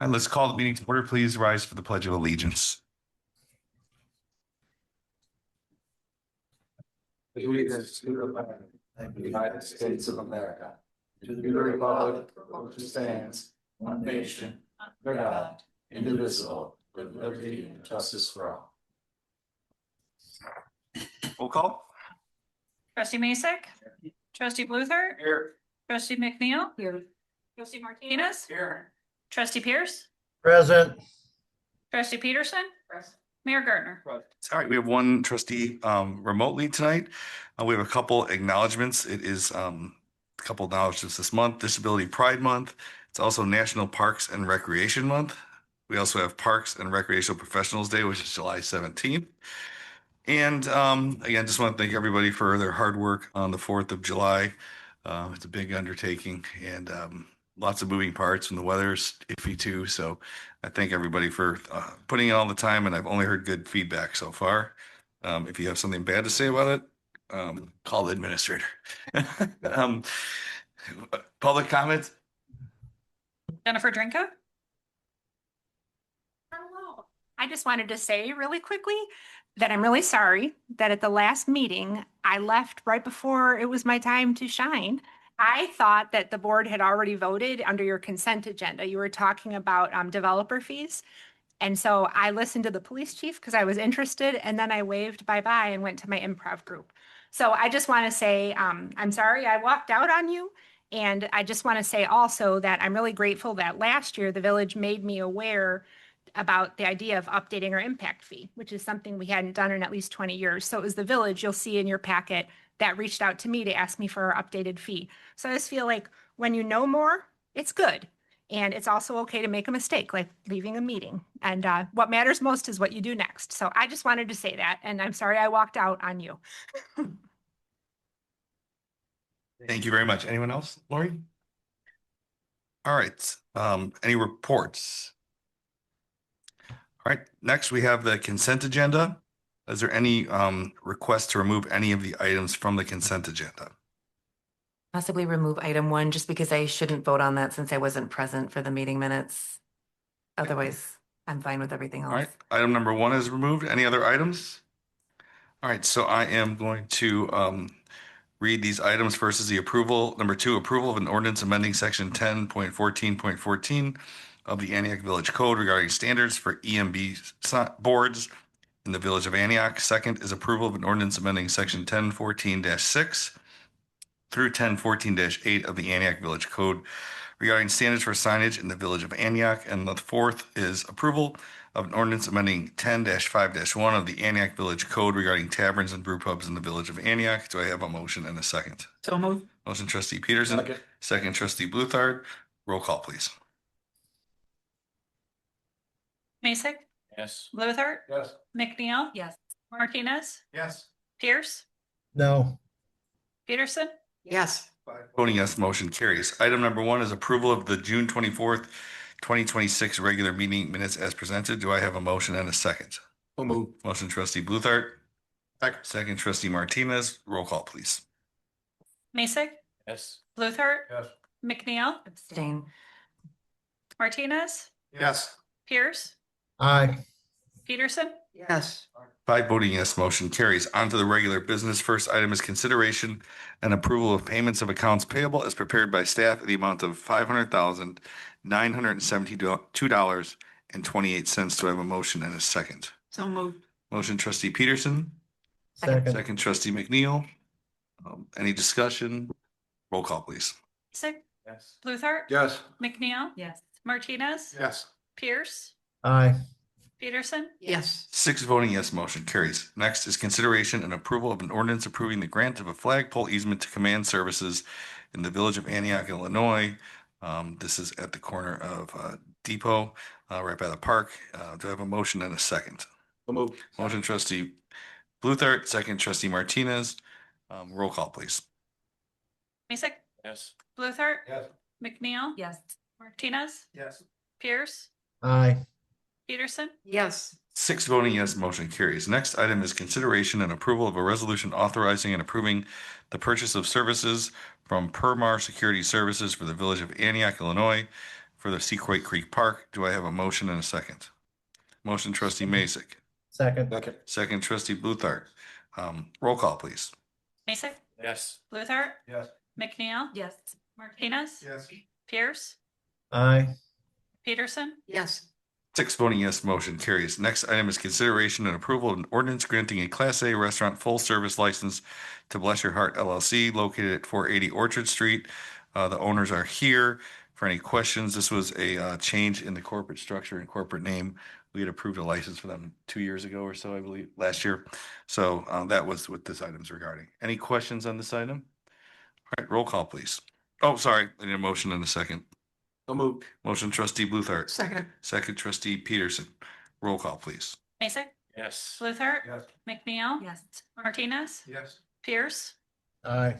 And let's call the meeting to order. Please rise for the Pledge of Allegiance. Allegiance to the flag of the United States of America, to the republic for which it stands, one nation, under God, indivisible, with liberty and justice for all. Roll call. Trustee Masek? Trustee Bluthart? Here. Trustee McNeil? Here. Trustee Martinez? Here. Trustee Pierce? Present. Trustee Peterson? Mayor Gardner? All right, we have one trustee remotely tonight. We have a couple acknowledgements. It is a couple acknowledgements this month, Disability Pride Month. It's also National Parks and Recreation Month. We also have Parks and Recreational Professionals Day, which is July 17th. And again, just want to thank everybody for their hard work on the 4th of July. It's a big undertaking and lots of moving parts, and the weather's iffy too. So I thank everybody for putting in all the time, and I've only heard good feedback so far. If you have something bad to say about it, call the administrator. Public comments? Jennifer Drinka? Hello. I just wanted to say really quickly that I'm really sorry that at the last meeting, I left right before it was my time to shine. I thought that the board had already voted under your consent agenda. You were talking about developer fees. And so I listened to the police chief because I was interested, and then I waved bye-bye and went to my improv group. So I just want to say, I'm sorry I walked out on you. And I just want to say also that I'm really grateful that last year the village made me aware about the idea of updating our impact fee, which is something we hadn't done in at least 20 years. So it was the village, you'll see in your packet, that reached out to me to ask me for our updated fee. So I just feel like when you know more, it's good. And it's also okay to make a mistake, like leaving a meeting. And what matters most is what you do next. So I just wanted to say that. And I'm sorry I walked out on you. Thank you very much. Anyone else, Lori? All right. Any reports? All right. Next, we have the consent agenda. Is there any request to remove any of the items from the consent agenda? Possibly remove item 1 just because I shouldn't vote on that since I wasn't present for the meeting minutes. Otherwise, I'm fine with everything else. All right. Item number 1 is removed. Any other items? All right. So I am going to read these items. First is the approval. Number 2, approval of an ordinance amending section 10.14.14 of the Antioch Village Code regarding standards for EMB boards in the Village of Antioch. Second is approval of an ordinance amending section 1014-6 through 1014-8 of the Antioch Village Code regarding standards for signage in the Village of Antioch. And the fourth is approval of an ordinance amending 10-5-1 of the Antioch Village Code regarding taverns and brew pubs in the Village of Antioch. Do I have a motion and a second? So moved. Motion trustee Peterson, second trustee Bluthart. Roll call, please. Masek? Yes. Bluthart? Yes. McNeil? Yes. Martinez? Yes. Pierce? No. Peterson? Yes. Voting yes, motion carries. Item number 1 is approval of the June 24th, 2026 regular meeting minutes as presented. Do I have a motion and a second? So moved. Motion trustee Bluthart. Second. Second trustee Martinez. Roll call, please. Masek? Yes. Bluthart? Yes. McNeil? Abstain. Martinez? Yes. Pierce? Aye. Peterson? Yes. 5 voting yes, motion carries. On to the regular business. First item is consideration and approval of payments of accounts payable as prepared by staff in the amount of $500,972.28. Do I have a motion and a second? So moved. Motion trustee Peterson, Second. second trustee McNeil. Any discussion? Roll call, please. Masek? Yes. Bluthart? Yes. McNeil? Yes. Martinez? Yes. Pierce? Aye. Peterson? Yes. 6 voting yes, motion carries. Next is consideration and approval of an ordinance approving the grant of a flagpole easement to command services in the Village of Antioch, Illinois. This is at the corner of Depot, right by the park. Do I have a motion and a second? So moved. Motion trustee Bluthart, second trustee Martinez. Roll call, please. Masek? Yes. Bluthart? Yes. McNeil? Yes. Martinez? Yes. Pierce? Aye. Peterson? Yes. 6 voting yes, motion carries. Next item is consideration and approval of a resolution authorizing and approving the purchase of services from Permar Security Services for the Village of Antioch, Illinois for the Sequoia Creek Park. Do I have a motion and a second? Motion trustee Mason, Second. second trustee Bluthart. Roll call, please. Mason, Yes. Luther, Yes. McNeil, Yes. Martinez, Yes. Pierce, Aye. Peterson, Yes. 6 voting yes, motion carries. Next item is consideration and approval of an ordinance granting a Class A restaurant full-service license to Bless Your Heart LLC located at 480 Orchard Street. The owners are here for any questions. This was a change in the corporate structure and corporate name. We had approved a license for them 2 years ago or so, I believe, last year. So that was what this item's regarding. Any questions on this item? All right, roll call, please. Oh, sorry, I need a motion in a second. So moved. Motion trustee Bluthart. Second. Second trustee Peterson. Roll call, please. Mason, Yes. Luther, Yes. McNeil, Yes. Martinez, Yes. Pierce, Aye.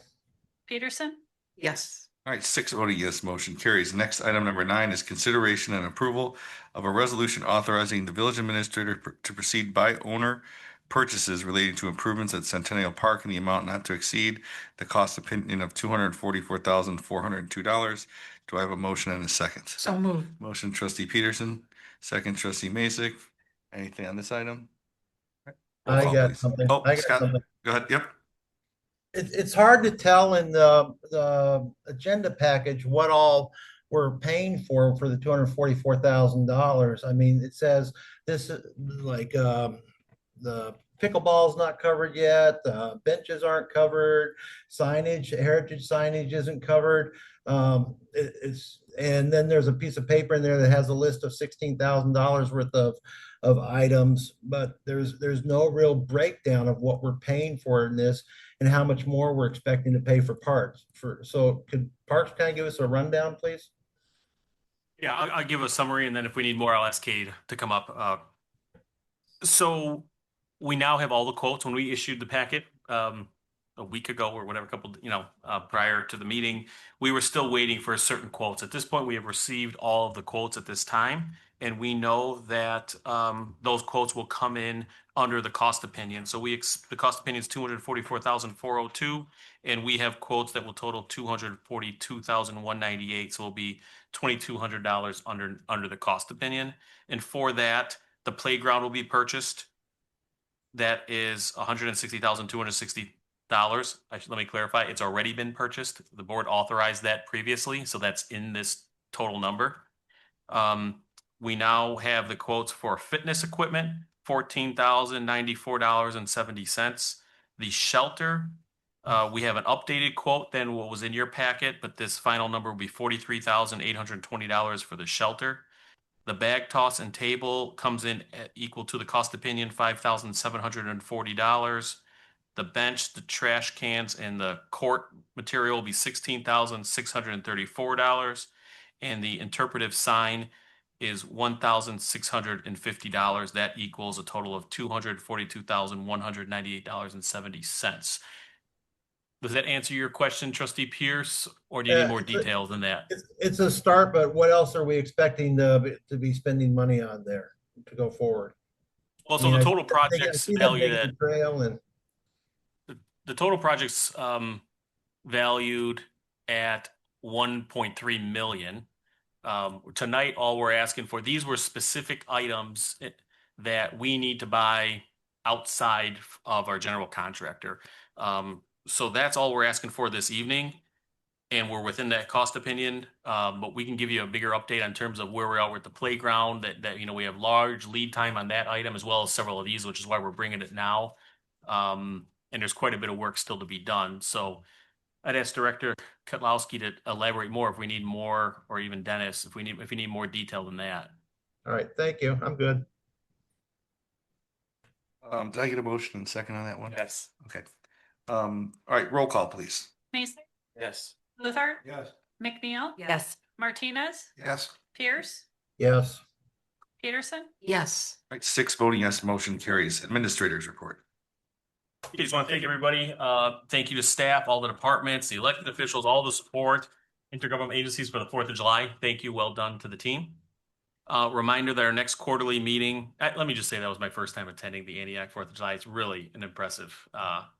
Peterson, Yes. All right, 6 voting yes, motion carries. Next, item number 9 is consideration and approval of a resolution authorizing the village administrator to proceed by owner purchases relating to improvements at Centennial Park in the amount not to exceed the cost opinion of $244,402. Do I have a motion and a second? So move. Motion trustee Peterson, second trustee Mason. Anything on this item? Roll I call, got please. something. Oh, I got Scott, something. go ahead. Yep. It's hard to tell in the agenda package what all we're paying for the $244,000. I mean, it says this is like the pickleball's not covered yet, the benches aren't covered, signage, heritage signage isn't covered. And then there's a piece of paper in there that has a list of $16,000 worth of items, but there's no real breakdown of what we're paying for in this and how much more we're expecting to pay for parks. So could Parks kind of give us a rundown, please? Yeah, I'll give a summary, and then if we need more, I'll ask Cade to come up. So we now have all the quotes. When we issued the packet a week ago or whatever, prior to the meeting, we were still waiting for certain quotes. At this point, we have received all of the quotes at this time, and we know that those quotes will come in under the cost opinion. So the cost opinion is $244,402, and we have quotes that will total $242,198. So it'll be $2,200 under the cost opinion. And for that, the playground will be purchased. That is $160,260. Let me clarify. It's already been purchased. The board authorized that previously, so that's in this total number. We now have the quotes for fitness equipment, $14,094.70. The shelter, we have an updated quote than what was in your packet, but this final number will be $43,820 for the shelter. The bag toss and table comes in equal to the cost opinion, $5,740. The bench, the trash cans, and the court material will be $16,634. And the interpretive sign is $1,650. That equals a total of $242,198.70. Does that answer your question, Trustee Pierce, or do you need more details than that? It's a start, but what else are we expecting to be spending money on there to go forward? Well, so the total project's valued at Trail and the total project's valued at 1.3 million. Tonight, all we're asking for, these were specific items that we need to buy outside of our general contractor. So that's all we're asking for this evening, and we're within that cost opinion. But we can give you a bigger update in terms of where we are with the playground. That we have large lead time on that item as well as several of these, which is why we're bringing it now. And there's quite a bit of work still to be done. So I'd ask Director Kotlowski to elaborate more if we need more, or even Dennis if you need more detail than that. all right, thank you. I'm good. Did I get a motion and second on that one? Yes. Okay. All right, roll call, please. Mason, Yes. Luther, Yes. McNeil, Yes. Martinez, Yes. Pierce, Yes. Peterson, Yes. All right, 6 voting yes, motion carries. Administrators report. I just want to thank everybody. Thank you to staff, all the departments, the elected officials, all the support, intergovernmental agencies for the 4th of July. Thank you. Well done to the team. Reminder that our next quarterly meeting, let me just say that was my first time attending the Antioch 4th of July. It's really an impressive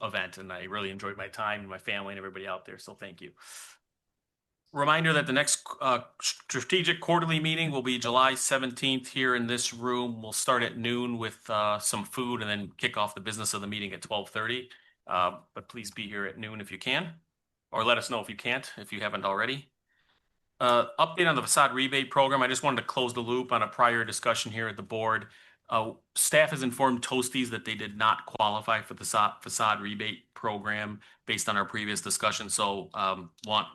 event, and I really enjoyed my time and my family and everybody out there. So thank you. Reminder that the next strategic quarterly meeting will be July 17th here in this room. We'll start at noon with some food and then kick off the business of the meeting at 12:30. But please be here at noon if you can, or let us know if you can't, if you haven't already. Update on the facade rebate program. I just wanted to close the loop on a prior discussion here at the board. Staff has informed Toasties that they did not qualify for the facade rebate program based on our previous discussion. So want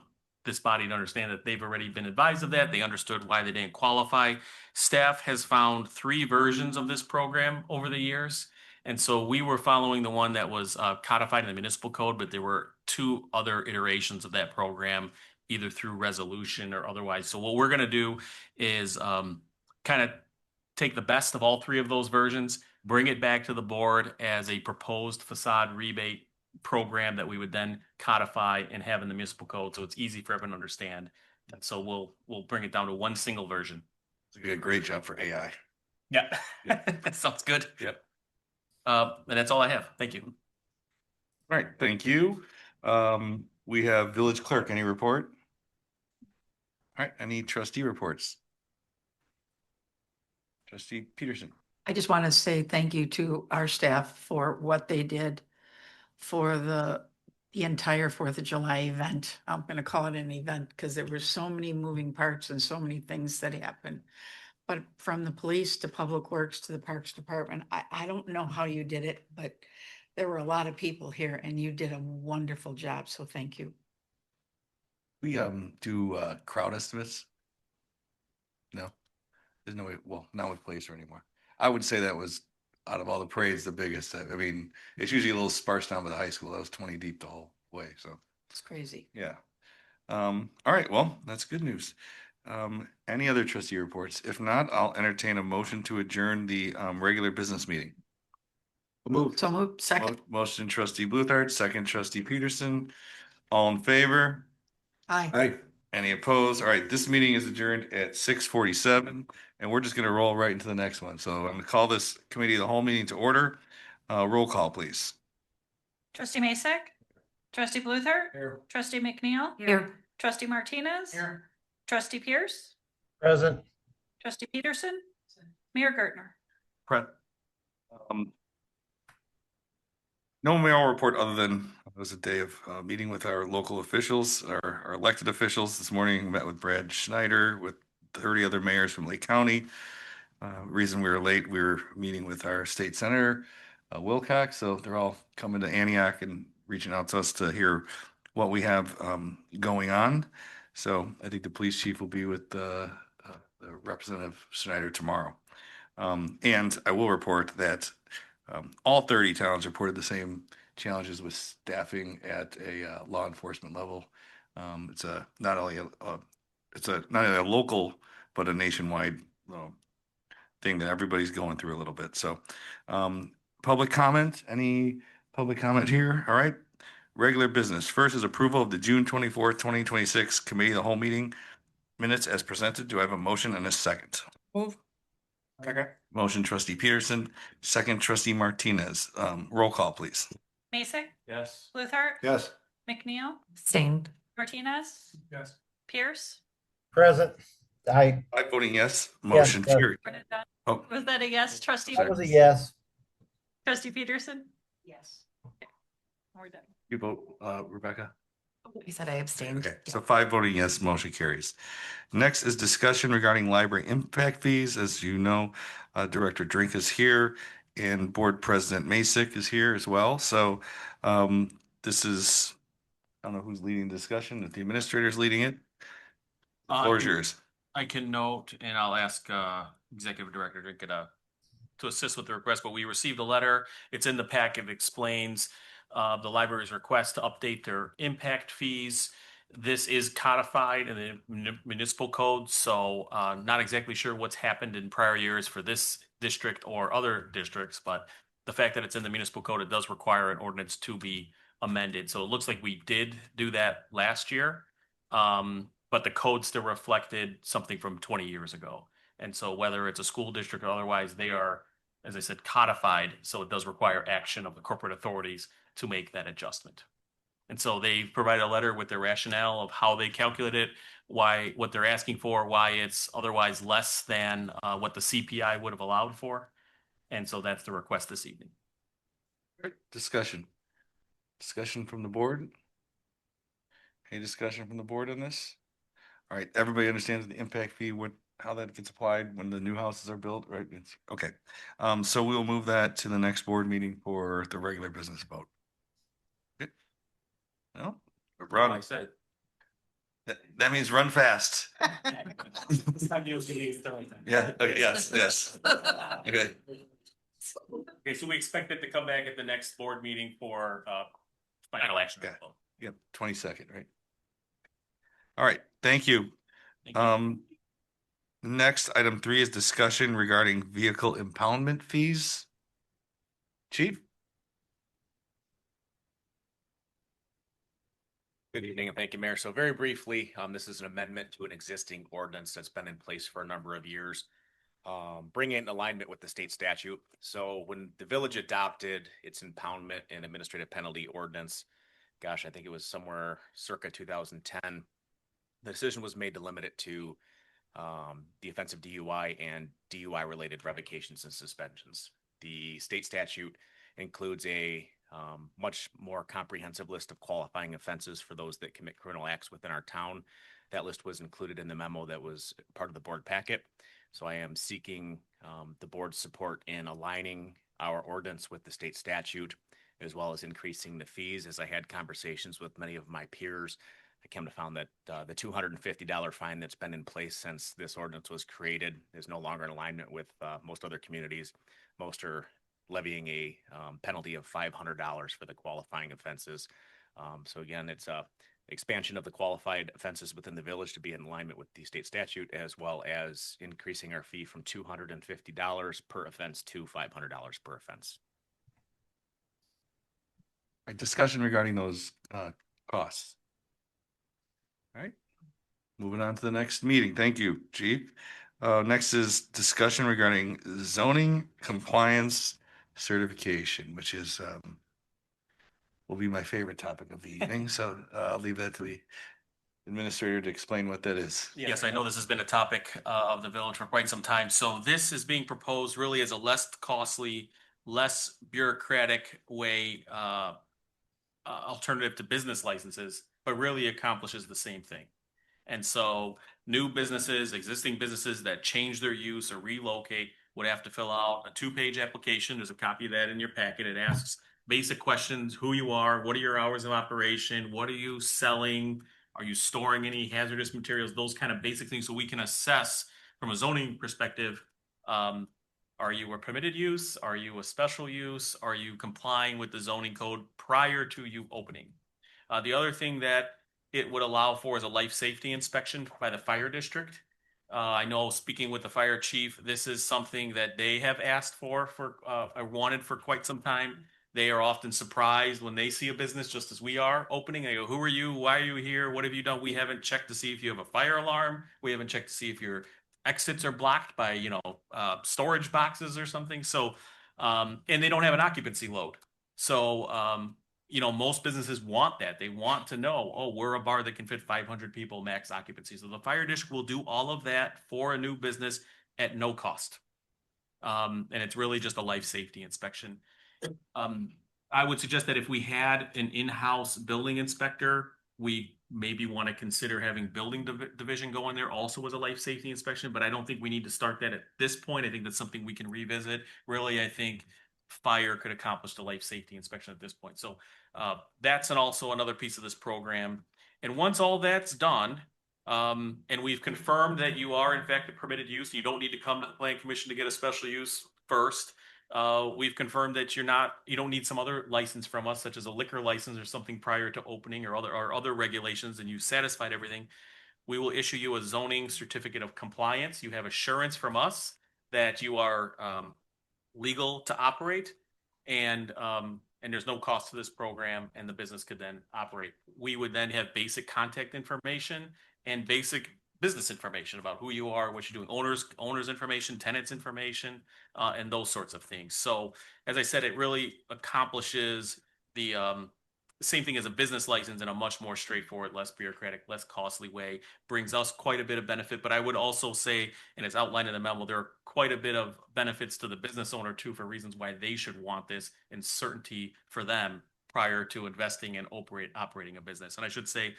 this body to understand that they've already been advised of that. They understood why they didn't qualify. Staff has found 3 versions of this program over the years. And so we were following the one that was codified in the municipal code, but there were 2 other iterations of that program, either through resolution or otherwise. So what we're going to do is kind of take the best of all 3 of those versions, bring it back to the board as a proposed facade rebate program that we would then codify and have in the municipal code. So it's easy for everyone to understand. And so we'll bring it down to one single version. You did a great job for AI. Yeah, that sounds good. Yep. And that's all I have. Thank you. All right, thank you. We have village clerk, any report? All right, any trustee reports? Trustee Peterson. I just want to say thank you to our staff for what they did for the entire 4th of July event. I'm going to call it an event because there were so many moving parts and so many things that happened. But from the police to Public Works to the Parks Department, I don't know how you did it, but there were a lot of people here and you did a wonderful job. So thank you. We do crowd estimates. No, there's no way. Well, not with Placer anymore. I would say that was out of all the parades the biggest. I mean, it's usually a little sparse down by the high school. That was 20 deep the whole way. So It's crazy. yeah. All right. Well, that's good news. Any other trustee reports? If not, I'll entertain a motion to adjourn the regular business meeting. So moved. Second. Motion trustee Bluthart, second trustee Peterson. All in favor? Aye. Any opposed? All right, this meeting is adjourned at 6:47, and we're just gonna roll right into the next one. So I'm gonna call this committee of the whole meeting to order. Roll call, please. Trustee Masek? Trustee Bluthart? Here. Trustee McNeil? Here. Trustee Martinez? Here. Trustee Pierce? Present. Trustee Peterson? Mayor Gertner? Brett. No mayoral report other than it was a day of meeting with our local officials, our elected officials. This morning, met with Brad Schneider with 30 other mayors from Lake County. Reason we were late, we were meeting with our state senator, Wilcox. So they're all coming to Antioch and reaching out to us to hear what we have going on. So I think the police chief will be with the Representative Schneider tomorrow. And I will report that all 30 towns reported the same challenges with staffing at a law enforcement level. It's not only a local but a nationwide thing that everybody's going through a little bit. So, public comment? Any public comment here? All right. Regular business. First is approval of the June 24th, 2026 committee of the whole meeting minutes as presented. Do I have a motion and a second? Move. Okay. Motion trustee Peterson, second trustee Martinez. Roll call, please. Masek? Yes. Bluthart? Yes. McNeil? Abstained. Martinez? Yes. Pierce? Present. Aye. By voting yes, motion yes. carried. Bernadette? Oh, Was that a yes, trustee? That was a yes. Trustee Peterson? Yes. We're done. you vote, Rebecca? I said I abstained. Okay, so 5 voting yes, motion carries. Next is discussion regarding library impact fees. As you know, Director Drink is here and Board President Masek is here as well. So this is, I don't know who's leading the discussion, if the administrator is leading it. The floor is yours. I can note, and I'll ask Executive Director Drink to assist with the request, but we received a letter. It's in the packet. It explains the library's request to update their impact fees. This is codified in the municipal code, so not exactly sure what's happened in prior years for this district or other districts, but the fact that it's in the municipal code, it does require an ordinance to be amended. So it looks like we did do that last year, but the code still reflected something from 20 years ago. And so whether it's a school district or otherwise, they are, as I said, codified. So it does require action of the corporate authorities to make that adjustment. And so they provide a letter with their rationale of how they calculate it, why, what they're asking for, why it's otherwise less than what the CPI would have allowed for. And so that's the request this evening. Great. Discussion. Discussion from the board? Any discussion from the board on this? All right, everybody understands the impact fee, how that gets applied when the new houses are built, right? Okay. So we'll move that to the next board meeting for the regular business vote. Good. No, run. Like I said. That means run fast. Yeah, okay, yes, yes. Okay. Okay, so we expect it to come back at the next board meeting for final action. Okay. Yep, 22nd, right? All right, thank you. Thank you. Next, item 3 is discussion regarding vehicle impoundment fees. Chief? Good evening and thank you, Mayor. So very briefly, this is an amendment to an existing ordinance that's been in place for a number of years. Bringing it in alignment with the state statute. So when the village adopted its impoundment and administrative penalty ordinance, gosh, I think it was somewhere circa 2010, the decision was made to limit it to the offense of DUI and DUI related revocations and suspensions. The state statute includes a much more comprehensive list of qualifying offenses for those that commit criminal acts within our town. That list was included in the memo that was part of the board packet. So I am seeking the board's support in aligning our ordinance with the state statute, as well as increasing the fees. As I had conversations with many of my peers, I came to find that the $250 fine that's been in place since this ordinance was created is no longer in alignment with most other communities. Most are levying a penalty of $500 for the qualifying offenses. So again, it's a expansion of the qualified offenses within the village to be in alignment with the state statute, as well as increasing our fee from $250 per offense to $500 per offense. All right, discussion regarding those costs. All right, moving on to the next meeting. Thank you, Chief. Next is discussion regarding zoning compliance certification, which is will be my favorite topic of the evening. So I'll leave that to the administrator to explain what that is. Yes, I know this has been a topic of the village for quite some time. So this is being proposed really as a less costly, less bureaucratic way, alternative to business licenses, but really accomplishes the same thing. And so new businesses, existing businesses that change their use or relocate would have to fill out a 2-page application. There's a copy of that in your packet. It asks basic questions: who you are, what are your hours of operation, what are you selling, are you storing any hazardous materials, those kind of basic things, so we can assess from a zoning perspective, are you a permitted use, are you a special use, are you complying with the zoning code prior to you opening. The other thing that it would allow for is a life safety inspection by the fire district. I know, speaking with the fire chief, this is something that they have asked for wanted for quite some time. They are often surprised when they see a business, just as we are, opening. They go, who are you? Why are you here? What have you done? We haven't checked to see if you have a fire alarm. We haven't checked to see if your exits are blocked by, storage boxes or something. So, and they don't have an occupancy load. So, most businesses want that. They want to know, oh, we're a bar that can fit 500 people max occupancy. So the fire district will do all of that for a new business at no cost. And it's really just a life safety inspection. I would suggest that if we had an in-house building inspector, we maybe want to consider having building division go in there also as a life safety inspection, but I don't think we need to start that at this point. I think that's something we can revisit. Really, I think fire could accomplish the life safety inspection at this point. So that's also another piece of this program. And once all that's done, and we've confirmed that you are in fact a permitted use, you don't need to come to the planning commission to get a special use first. We've confirmed that you don't need some other license from us, such as a liquor license or something prior to opening, or other regulations, and you've satisfied everything. We will issue you a zoning certificate of compliance. You have assurance from us that you are legal to operate, and there's no cost to this program, and the business could then operate. We would then have basic contact information and basic business information about who you are, what you're doing, owners information, tenants information, and those sorts of things. So as I said, it really accomplishes the same thing as a business license in a much more straightforward, less bureaucratic, less costly way, brings us quite a bit of benefit. But I would also say, and it's outlined in the memo, there are quite a bit of benefits to the business owner too, for reasons why they should want this and certainty for them prior to investing and operating a business. And I should say,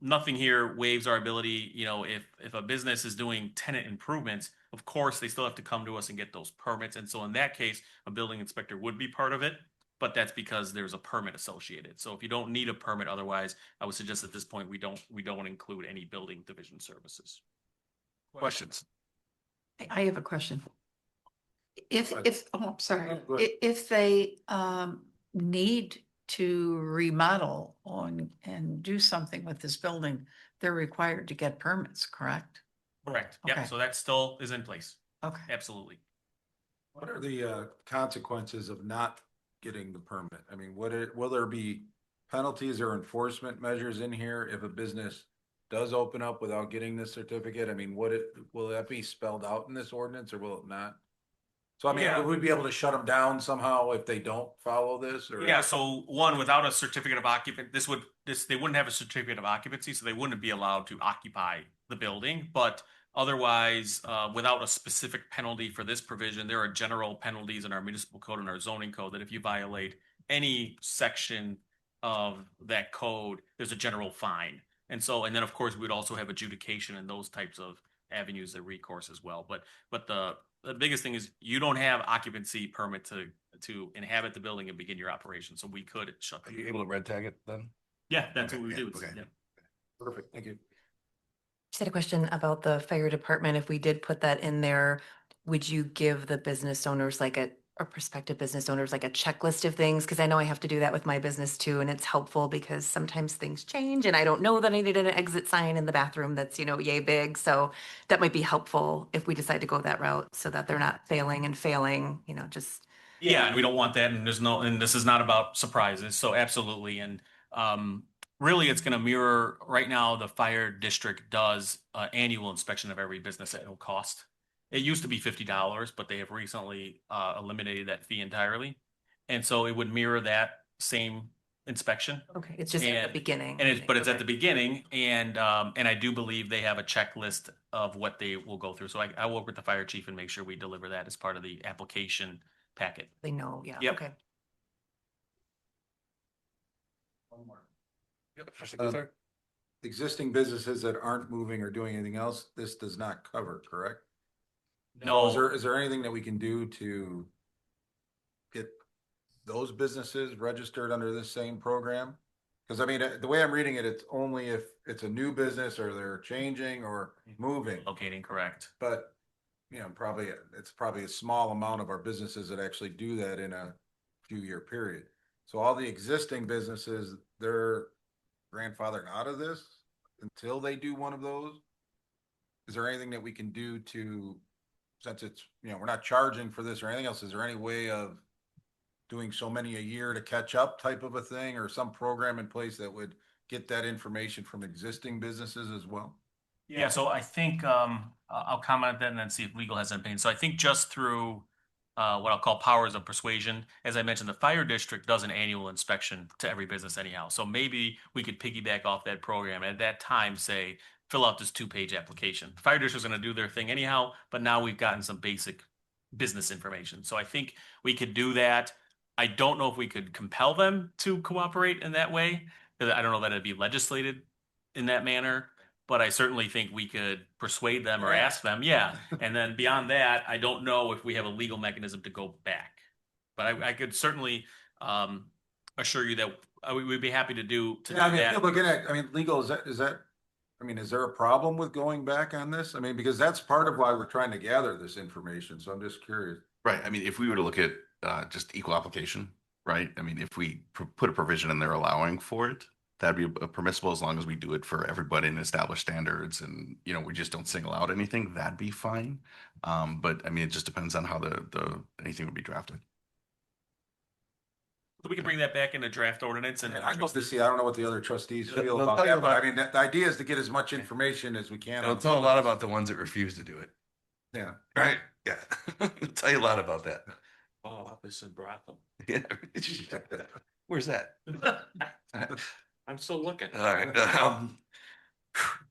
nothing here waives our ability, if a business is doing tenant improvements, of course, they still have to come to us and get those permits. And so in that case, a building inspector would be part of it, but that's because there's a permit associated. So if you don't need a permit otherwise, I would suggest at this point, we don't include any building division services. Questions? I have a question. If, Right. I'm sorry, Go ahead. if they, need to remodel on and do something with this building, they're required to get permits, correct? Correct. Okay. Yeah, so that still is in place. Okay. Absolutely. What are the consequences of not getting the permit? I mean, will there be penalties or enforcement measures in here if a business does open up without getting this certificate? I mean, will that be spelled out in this ordinance or will it not? So I mean, Yeah. would we be able to shut them down somehow if they don't follow this or? Yeah, so one, without a certificate of occupant, they wouldn't have a certificate of occupancy, so they wouldn't be allowed to occupy the building. But otherwise, without a specific penalty for this provision, there are general penalties in our municipal code and our zoning code that if you violate any section of that code, there's a general fine. And then of course, we'd also have adjudication and those types of avenues of recourse as well. But the biggest thing is you don't have occupancy permit to inhabit the building and begin your operation. So we could shut Are them. you able to red tag it then? Yeah, that's Okay, what we yeah, do. okay. Yeah. Perfect, thank you. Just had a question about the fire department. If we did put that in there, would you give the business owners or prospective business owners like a checklist of things? Because I know I have to do that with my business too, and it's helpful because sometimes things change and I don't know that I need an exit sign in the bathroom that's, yay big. So that might be helpful if we decide to go that route so that they're not failing and failing, just. Yeah, and we don't want that. And this is not about surprises. So absolutely. And really it's going to mirror right now the fire district does annual inspection of every business at no cost. It used to be $50, but they have recently eliminated that fee entirely. And so it would mirror that same inspection. Okay, it's just at the beginning. But it's at the Okay. beginning, and I do believe they have a checklist of what they will go through. So I will work with the fire chief and make sure we deliver that as part of the application packet. They know, yeah, Yep. okay. One more. Yep. Existing businesses that aren't moving or doing anything else, this does not cover, correct? No. Is there anything that we can do to get those businesses registered under this same program? Because I mean, the way I'm reading it, it's only if it's a new business or they're changing or moving. Locating, correct. But, it's probably a small amount of our businesses that actually do that in a few-year period. So all the existing businesses, they're grandfathered out of this until they do one of those? Is there anything that we can do since it's, we're not charging for this or anything else, is there any way of doing so many a year to catch up type of a thing or some program in place that would get that information from existing businesses as well? Yeah, so I think I'll comment on that and then see if legal has anything. So I think just through what I'll call powers of persuasion, as I mentioned, the fire district does an annual inspection to every business anyhow. So maybe we could piggyback off that program and at that time say, fill out this 2-page application. The fire district's going to do their thing anyhow, but now we've gotten some basic business information. So I think we could do that. I don't know if we could compel them to cooperate in that way, because I don't know that it'd be legislated in that manner. But I certainly think we could persuade them or ask them, yeah. And then beyond that, I don't know if we have a legal mechanism to go back. But I could certainly assure you that we'd be happy to do Yeah, I mean, that. looking at, legal, is there a problem with going back on this? I mean, because that's part of why we're trying to gather this information, so I'm just curious. Right. I mean, if we were to look at just equal application, right? I mean, if we put a provision in there allowing for it, that'd be permissible as long as we do it for everybody and establish standards and, we just don't single out anything, that'd be fine. But I mean, it just depends on how anything would be drafted. So we can bring that back in a draft ordinance and. I'd love to see, I don't know what the other trustees feel They'll about tell you that, but I about- mean, the idea is to get as much information as we can. It'll tell a lot about the ones that refuse to do it. Yeah. Right? Yeah. It'll tell you a lot about that. Oh, office in Brotham. Yeah. Where's that? I'm still looking. All right, all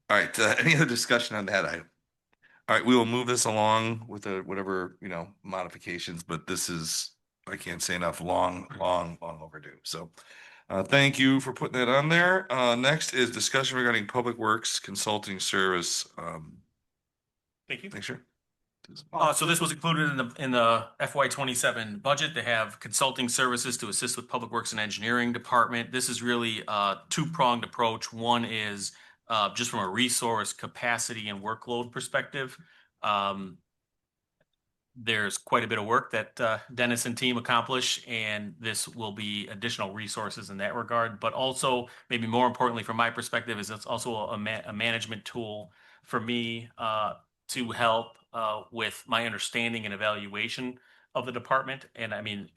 right, any other discussion on that item? All right, we will move this along with the whatever, modifications, but this is, I can't say enough, long overdue. So, thank you for putting that on there. Next is discussion regarding Public Works Consulting Service. Thank you. Make sure. So this was included in the FY 27 budget. They have consulting services to assist with Public Works and Engineering Department. This is really a two-pronged approach. One is just from a resource capacity and workload perspective. There's quite a bit of work that Dennis and team accomplish, and this will be additional resources in that regard. But also, maybe more importantly, from my perspective, is it's also a management tool for me to help with my understanding and evaluation of the department. And I mean,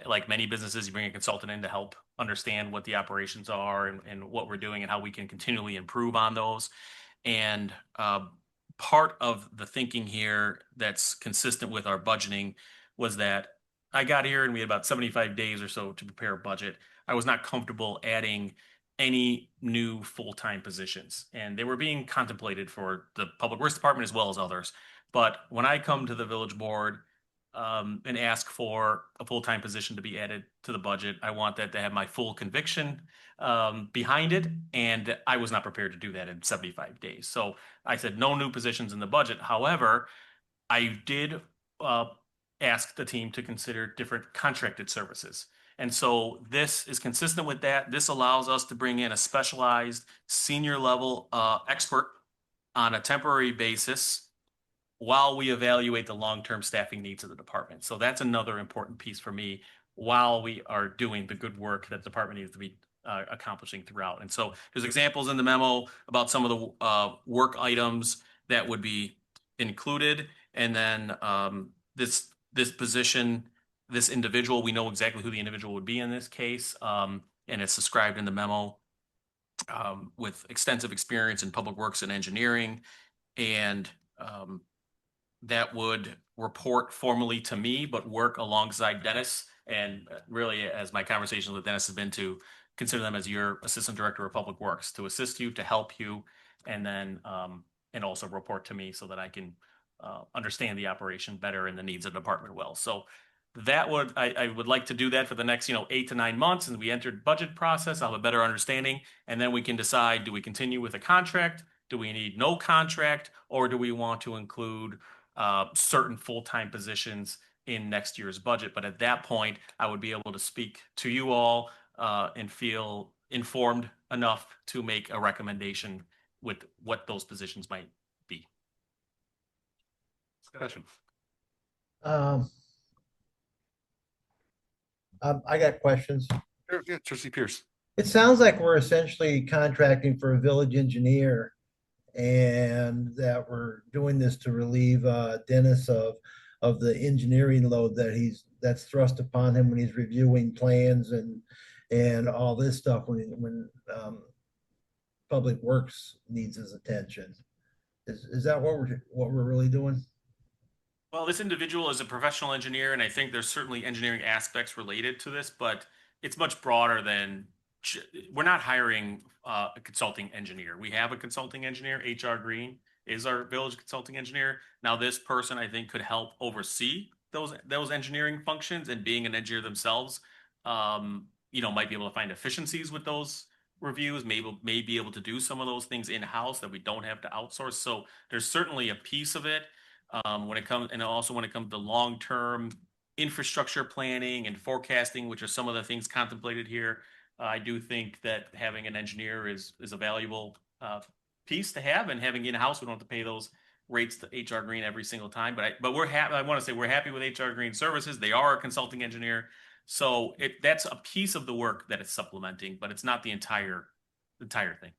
like many businesses, you bring a consultant in to help understand what the operations are and what we're doing and how we can continually improve on those. And part of the thinking here that's consistent with our budgeting was that I got here and we had about 75 days or so to prepare a budget. I was not comfortable adding any new full-time positions, and they were being contemplated for the Public Works Department as well as others. But when I come to the village board and ask for a full-time position to be added to the budget, I want that to have my full conviction behind it, and I was not prepared to do that in 75 days. So I said no new positions in the budget. However, I did ask the team to consider different contracted services. And so this is consistent with that. This allows us to bring in a specialized senior level expert on a temporary basis while we evaluate the long-term staffing needs of the department. So that's another important piece for me while we are doing the good work that the department needs to be accomplishing throughout. And so there's examples in the memo about some of the work items that would be included. And then this position, this individual, we know exactly who the individual would be in this case. And it's described in the memo with extensive experience in public works and engineering. And that would report formally to me, but work alongside Dennis. And really, as my conversations with Dennis have been, to consider them as your assistant director of public works to assist you, to help you, and then and also report to me so that I can understand the operation better and the needs of the department well. So that would I would like to do that for the next 8 to 9 months, and we entered budget process. I'll have a better understanding, and then we can decide: do we continue with a contract? Do we need no contract, or do we want to include certain full-time positions in next year's budget? But at that point, I would be able to speak to you all and feel informed enough to make a recommendation with what those positions might be. Discussion. I got questions. Sure, yeah, Trustee Pierce. It sounds like we're essentially contracting for a village engineer and that we're doing this to relieve Dennis of the engineering load that's thrust upon him when he's reviewing plans and all this stuff when Public Works needs his attention. Is that what we're really doing? Well, this individual is a professional engineer, and I think there's certainly engineering aspects related to this, but it's much broader than we're not hiring a consulting engineer. We have a consulting engineer. HR Green is our village consulting engineer. Now, this person, I think, could help oversee those engineering functions, and being an engineer themselves, might be able to find efficiencies with those reviews, may be able to do some of those things in-house that we don't have to outsource. So there's certainly a piece of it when it comes to long-term infrastructure planning and forecasting, which are some of the things contemplated here. I do think that having an engineer is a valuable piece to have, and having in-house, we don't have to pay those rates to HR Green every single time. But we're happy. I want to say we're happy with HR Green services. They are a consulting engineer, so that's a piece of the work that it's supplementing, but it's not the entire thing.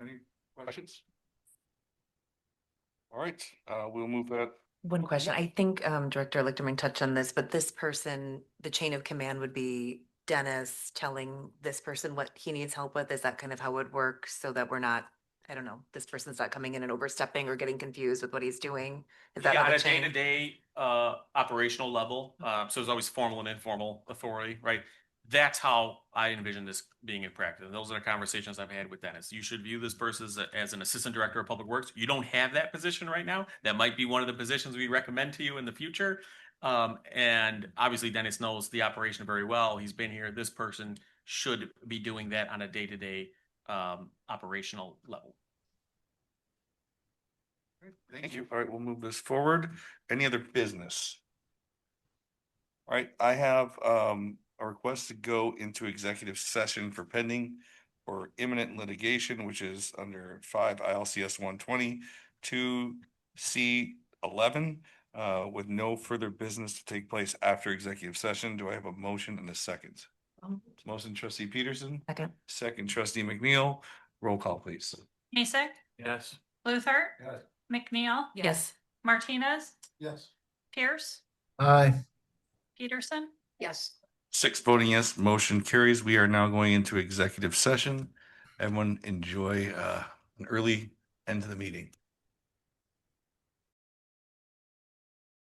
Any questions? All right, we'll move that. One question. I think Director Lichterman touched on this, but this person, the chain of command would be Dennis telling this person what he needs help with. Is that kind of how it would work, so that we're not I don't know, this person's not coming in and overstepping or getting confused with what he's doing? Is that Yeah, how on to a change? day-to-day operational level, so there's always formal and informal authority, right? That's how I envision this being in practice. Those are the conversations I've had with Dennis. You should view this person as an assistant director of public works. You don't have that position right now. That might be one of the positions we recommend to you in the future. And obviously Dennis knows the operation very well. He's been here. This person should be doing that on a day-to-day operational level. Thank you. All right, we'll move this forward. Any other business? All right, I have a request to go into executive session for pending or imminent litigation, which is under 5 ILCS 122C11, with no further business to take place after executive session. Do I have a motion and a second? Motion trustee Peterson, Second. second trustee McNeil. Roll call, please. Mason, Yes. Luther, Yes. McNeil, Yes. Martinez, Yes. Pierce, Aye. Peterson. Yes. 6 voting yes, motion carries. We are now going into executive session. Everyone enjoy an early end to the meeting.